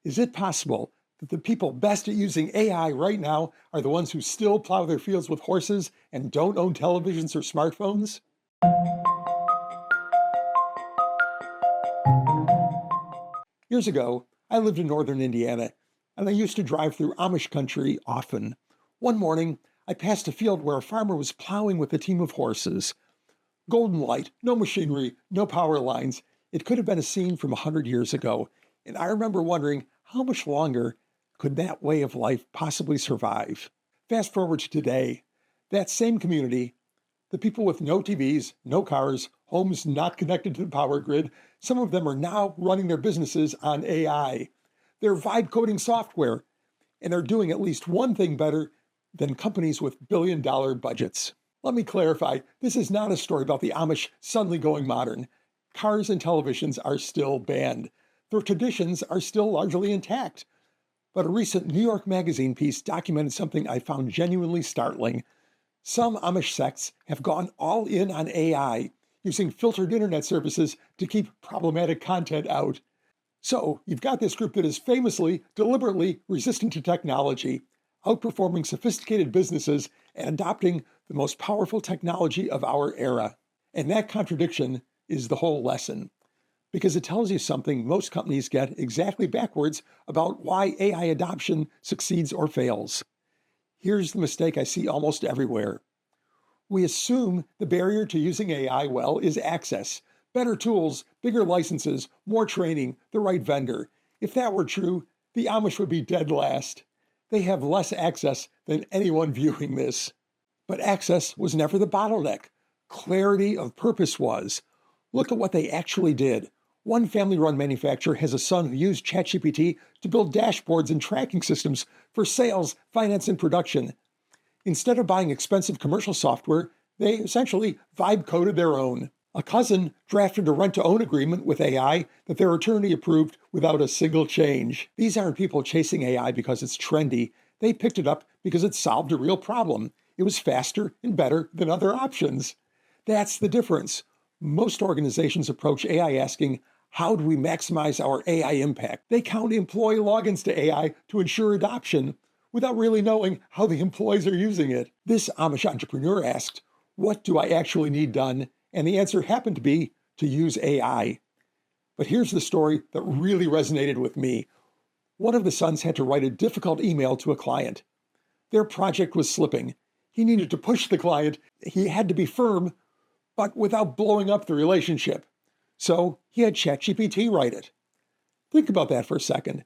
Is it possible that the people best at using AI right now are the ones who still plow their fields with horses and don't own televisions or smartphones? Years ago, I lived in northern Indiana, and I used to drive through Amish country often. One morning, I passed a field where a farmer was plowing with a team of horses. Golden light, no machinery, no power lines. It could have been a scene from 100 years ago, and I remember wondering how much longer could that way of life possibly survive? Fast forward to today, that same community, the people with no TVs, no cars, homes not connected to the power grid, some of them are now running their businesses on AI. They're vibe coding software, and they're doing at least one thing better than companies with billion-dollar budgets. Let me clarify, this is not a story about the Amish suddenly going modern. Cars and televisions are still banned. Their traditions are still largely intact. But a recent New York Magazine piece documented something I found genuinely startling. Some Amish sects have gone all in on AI, using filtered internet services to keep problematic content out. So you've got this group that is famously, deliberately resistant to technology, outperforming sophisticated businesses and adopting the most powerful technology of our era. And that contradiction is the whole lesson, because it tells you something most companies get exactly backwards about why AI adoption succeeds or fails. Here's the mistake I see almost everywhere. We assume the barrier to using AI well is access. Better tools, bigger licenses, more training, the right vendor. If that were true, the Amish would be dead last. They have less access than anyone viewing this. But access was never the bottleneck. Clarity of purpose was. Look at what they actually did. One family-run manufacturer has a son who used ChatGPT to build dashboards and tracking systems for sales, finance, and production. Instead of buying expensive commercial software, they essentially vibe coded their own. A cousin drafted a rent-to-own agreement with AI that their attorney approved without a single change. These aren't people chasing AI because it's trendy. They picked it up because it solved a real problem. It was faster and better than other options. That's the difference. Most organizations approach AI asking, how do we maximize our AI impact? They count employee logins to AI to ensure adoption without really knowing how the employees are using it. This Amish entrepreneur asked, what do I actually need done? And the answer happened to be to use AI. But here's the story that really resonated with me. One of the sons had to write a difficult email to a client. Their project was slipping. He needed to push the client. He had to be firm, but without blowing up the relationship. So he had ChatGPT write it. Think about that for a second.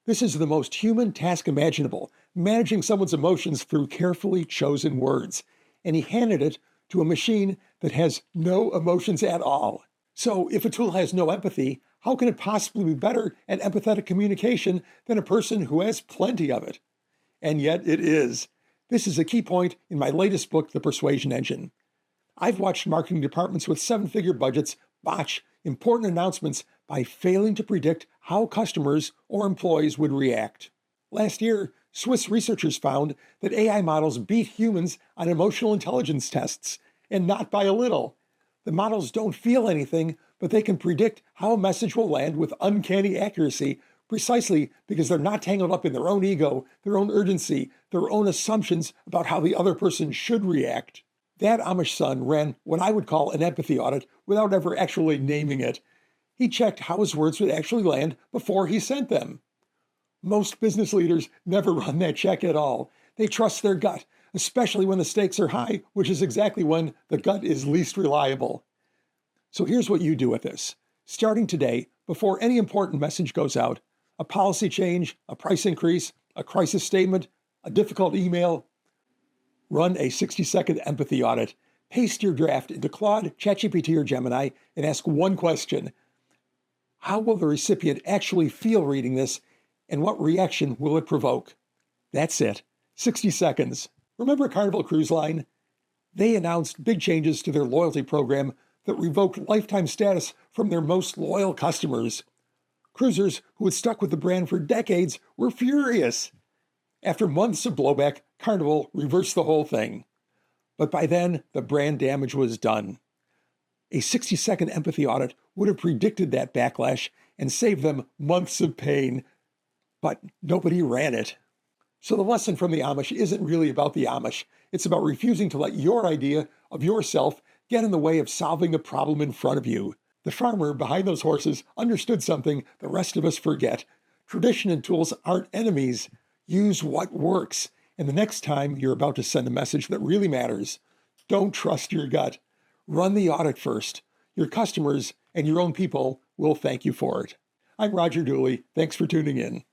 This is the most human task imaginable, managing someone's emotions through carefully chosen words. And he handed it to a machine that has no emotions at all. So if a tool has no empathy, how can it possibly be better at empathetic communication than a person who has plenty of it? And yet it is. This is a key point in my latest book, The Persuasion Engine. I've watched marketing departments with seven-figure budgets botch important announcements by failing to predict how customers or employees would react. Last year, Swiss researchers found that AI models beat humans on emotional intelligence tests, and not by a little. The models don't feel anything, but they can predict how a message will land with uncanny accuracy, precisely because they're not tangled up in their own ego, their own urgency, their own assumptions about how the other person should react. That Amish son ran what I would call an empathy audit without ever actually naming it. He checked how his words would actually land before he sent them. Most business leaders never run that check at all. They trust their gut, especially when the stakes are high, which is exactly when the gut is least reliable. So here's what you do with this. Starting today, before any important message goes out, a policy change, a price increase, a crisis statement, a difficult email, run a 60-second empathy audit. Paste your draft into Claude, ChatGPT, or Gemini and ask one question. How will the recipient actually feel reading this, and what reaction will it provoke? That's it. 60 seconds. Remember Carnival Cruise Line? They announced big changes to their loyalty program that revoked lifetime status from their most loyal customers. Cruisers who had stuck with the brand for decades were furious. After months of blowback, Carnival reversed the whole thing. But by then, the brand damage was done. A 60-second empathy audit would have predicted that backlash and saved them months of pain. but nobody ran it. So the lesson from the Amish isn't really about the Amish. It's about refusing to let your idea of yourself get in the way of solving the problem in front of you. The farmer behind those horses understood something the rest of us forget. Tradition and tools aren't enemies. Use what works. And the next time you're about to send a message that really matters, don't trust your gut. Run the audit first. Your customers and your own people will thank you for it. I'm Roger Dooley. Thanks for tuning in.